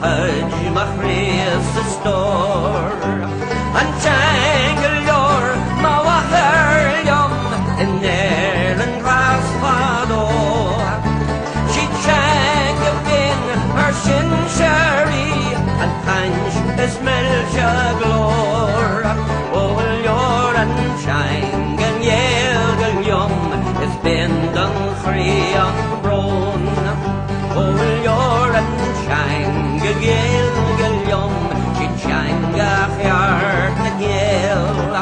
hudge my Christ's door. And jangle your mawahar yum in Ireland grass fado. She jangle in her shin sherry and punch his melcha glor. Oh, your and jangle yelgle yum it's been done free on brown. Oh, your and jangle yelgle yum she jangle heart yell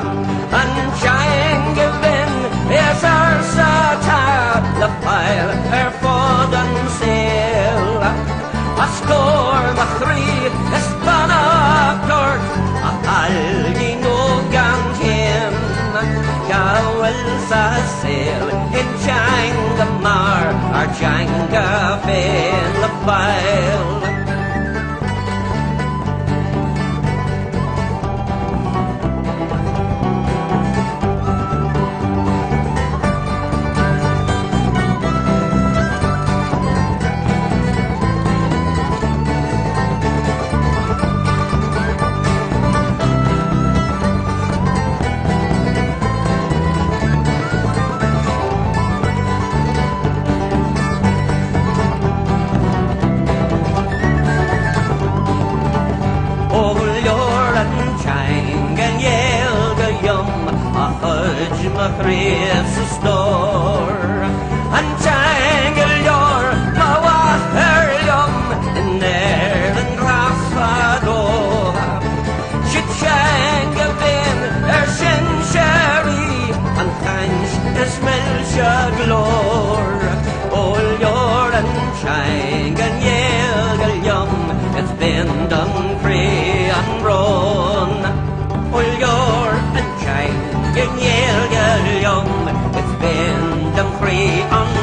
and jangle in is our satire the fire her fod and sail. A score the three is span up court a algi no gant him Carol sa sail in Janga Mar or Janga Fain the file. My Christ's store and jangle your mawahar yum in Ireland grass fado. She jangle in her shin sherry and thanks his melcha glor. Oh, your and jangle yelgle yum it's been done free and run. Oh, your and jangle yelgle yum it's been done free on